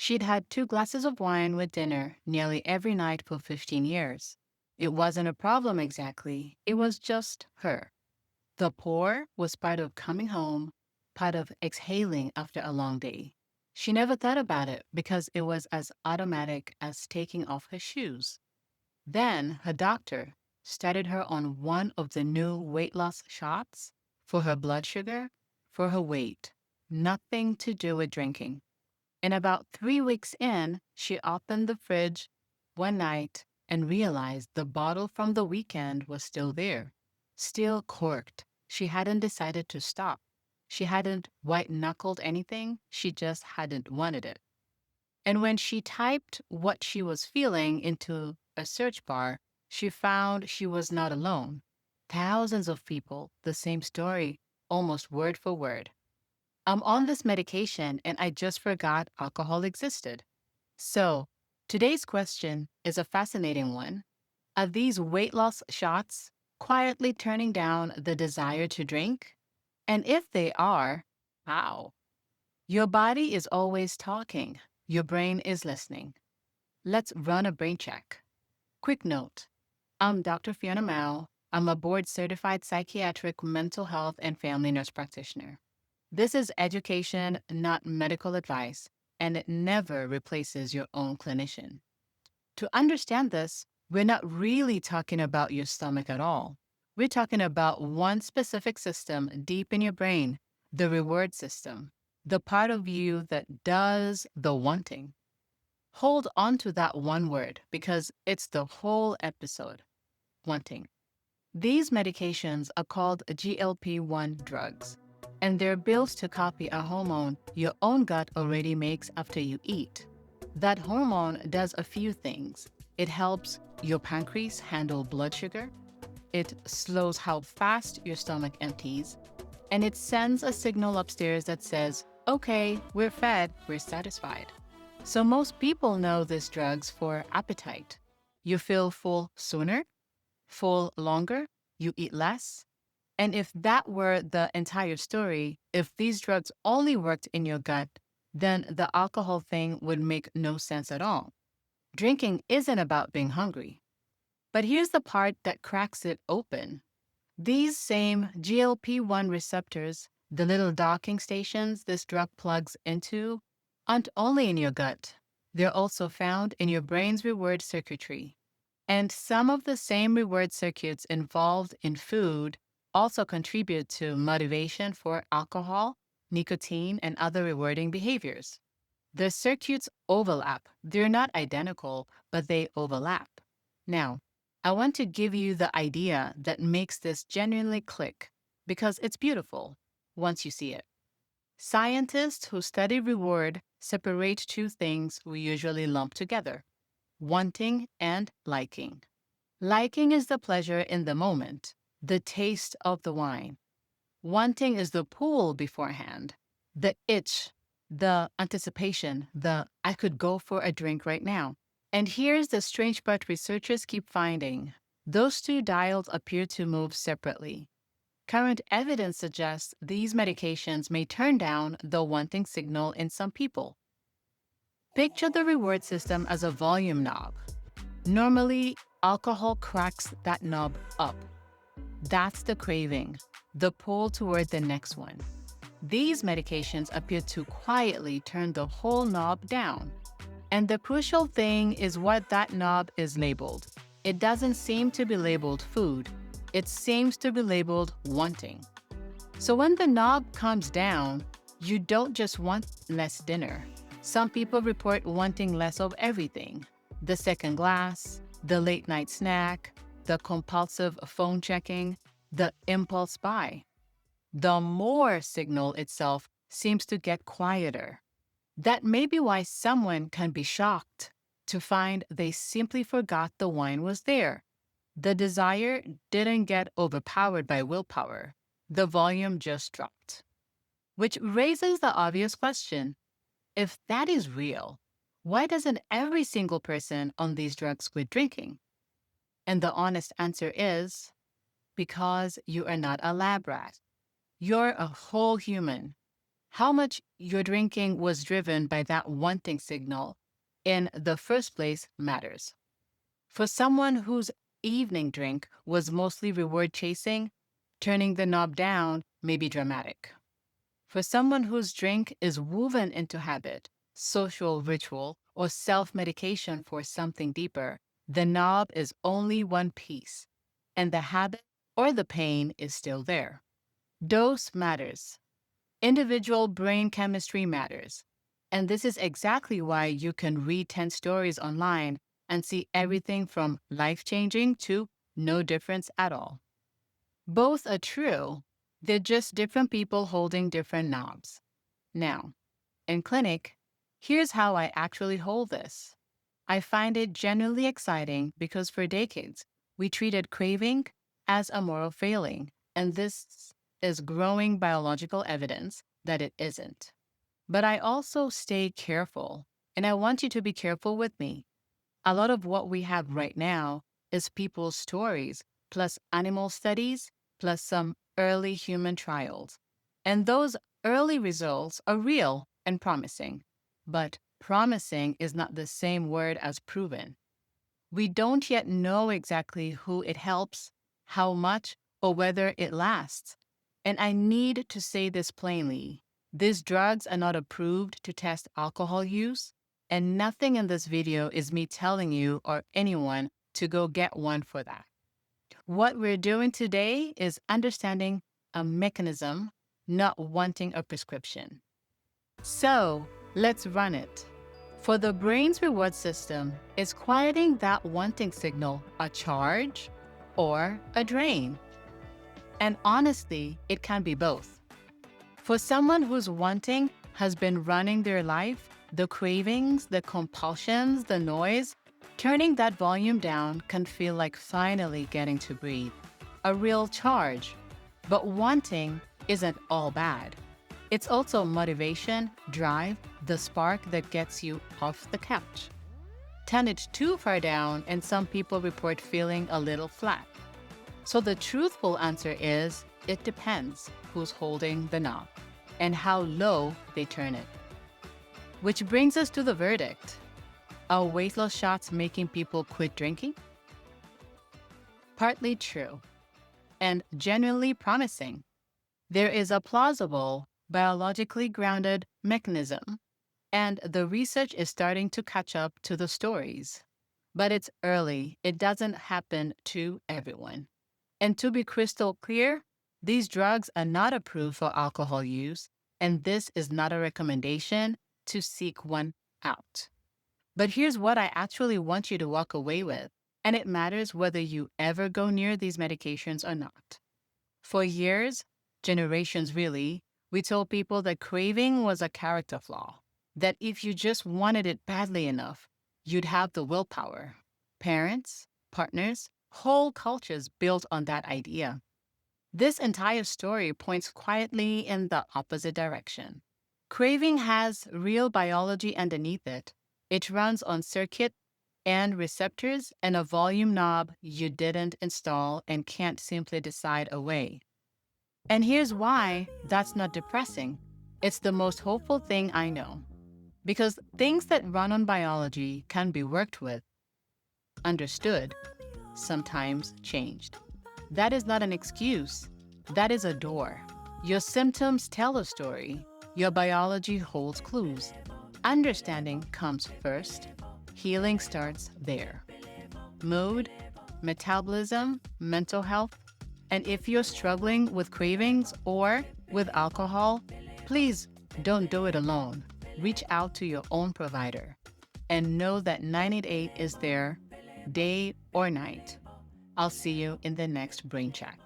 She'd had 2 glasses of wine with dinner nearly every night for 15 years. It wasn't a problem exactly, it was just her. The pour was part of coming home, part of exhaling after a long day. She never thought about it because it was as automatic as taking off her shoes. Then her doctor started her on one of the new weight loss shots for her blood sugar, for her weight. Nothing to do with drinking. And about 3 weeks in, she opened the fridge one night and realized the bottle from the weekend was still there, still corked. She hadn't decided to stop. She hadn't white knuckled anything, she just hadn't wanted it. And when she typed what she was feeling into a search bar, she found she was not alone. Thousands of people, the same story, almost word for word. I'm on this medication and I just forgot alcohol existed. So, today's question is a fascinating one. Are these weight loss shots quietly turning down the desire to drink? And if they are, how? Your body is always talking, your brain is listening. Let's run a brain check. Quick note, I'm Dr. Fiona Mao. I'm a board certified psychiatric mental health and family nurse practitioner. This is education, not medical advice, and it never replaces your own clinician. To understand this, we're not really talking about your stomach at all. We're talking about one specific system deep in your brain, the reward system, the part of you that does the wanting. Hold on to that one word because it's the whole episode, wanting. These medications are called GLP-1 drugs, and they're built to copy a hormone your own gut already makes after you eat. That hormone does a few things. It helps your pancreas handle blood sugar, it slows how fast your stomach empties, and it sends a signal upstairs that says, okay, we're fed, we're satisfied. So most people know these drugs for appetite. You feel full sooner, full longer, you eat less. And if that were the entire story, if these drugs only worked in your gut, then the alcohol thing would make no sense at all. Drinking isn't about being hungry. But here's the part that cracks it open. These same GLP-1 receptors, the little docking stations this drug plugs into, aren't only in your gut. They're also found in your brain's reward circuitry. And some of the same reward circuits involved in food also contribute to motivation for alcohol, nicotine, and other rewarding behaviors. The circuits overlap. They're not identical, but they overlap. Now, I want to give you the idea that makes this genuinely click because it's beautiful once you see it. Scientists who study reward separate two things we usually lump together: wanting and liking. Liking is the pleasure in the moment, the taste of the wine. Wanting is the pull beforehand, the itch, the anticipation, the I could go for a drink right now. And here's the strange part researchers keep finding. Those two dials appear to move separately. Current evidence suggests these medications may turn down the wanting signal in some people. Picture the reward system as a volume knob. Normally, alcohol cracks that knob up. That's the craving, the pull toward the next one. These medications appear to quietly turn the whole knob down. And the crucial thing is what that knob is labeled. It doesn't seem to be labeled food. It seems to be labeled wanting. So when the knob comes down, you don't just want less dinner. Some people report wanting less of everything: the second glass, the late night snack, the compulsive phone checking, the impulse buy. The more signal itself seems to get quieter. That may be why someone can be shocked to find they simply forgot the wine was there. The desire didn't get overpowered by willpower. The volume just dropped. Which raises the obvious question: if that is real, why doesn't every single person on these drugs quit drinking? And the honest answer is because you are not a lab rat. You're a whole human. How much your drinking was driven by that wanting signal in the first place matters. For someone whose evening drink was mostly reward chasing, turning the knob down may be dramatic. For someone whose drink is woven into habit, social ritual, or self medication for something deeper, the knob is only one piece, and the habit or the pain is still there. Dose matters. Individual brain chemistry matters. And this is exactly why you can read 10 stories online and see everything from life changing to no difference at all. Both are true, they're just different people holding different knobs. Now, in clinic, here's how I actually hold this. I find it genuinely exciting because for decades, we treated craving as a moral failing, and this is growing biological evidence that it isn't. But I also stay careful, and I want you to be careful with me. A lot of what we have right now is people's stories, plus animal studies, plus some early human trials. And those early results are real and promising. But promising is not the same word as proven. We don't yet know exactly who it helps, how much, or whether it lasts. And I need to say this plainly. These drugs are not approved to test alcohol use, and nothing in this video is me telling you or anyone to go get one for that. What we're doing today is understanding a mechanism, not wanting a prescription. So let's run it. For the brain's reward system, is quieting that wanting signal a charge or a drain? And honestly, it can be both. For someone who's wanting has been running their life, the cravings, the compulsions, the noise, turning that volume down can feel like finally getting to breathe. A real charge. But wanting isn't all bad. It's also motivation, drive, the spark that gets you off the couch. Turn it too far down, and some people report feeling a little flat. So the truthful answer is, it depends who's holding the knob and how low they turn it. Which brings us to the verdict. Are weight loss shots making people quit drinking? Partly true, and genuinely promising. There is a plausible, biologically grounded mechanism, and the research is starting to catch up to the stories. But it's early, it doesn't happen to everyone. And to be crystal clear, these drugs are not approved for alcohol use, and this is not a recommendation to seek one out. But here's what I actually want you to walk away with, and it matters whether you ever go near these medications or not. For years, generations really, we told people that craving was a character flaw, that if you just wanted it badly enough, you'd have the willpower. Parents, partners, whole cultures built on that idea. This entire story points quietly in the opposite direction. Craving has real biology underneath it. It runs on circuit and receptors and a volume knob you didn't install and can't simply decide away. And here's why that's not depressing. It's the most hopeful thing I know. Because things that run on biology can be worked with, understood, sometimes changed. That is not an excuse. That is a door. Your symptoms tell a story. Your biology holds clues. Understanding comes first. Healing starts there. Mood, metabolism, mental health. And if you're struggling with cravings or with alcohol, please don't do it alone. Reach out to your own provider and know that 988 is there day or night. I'll see you in the next Brain Check.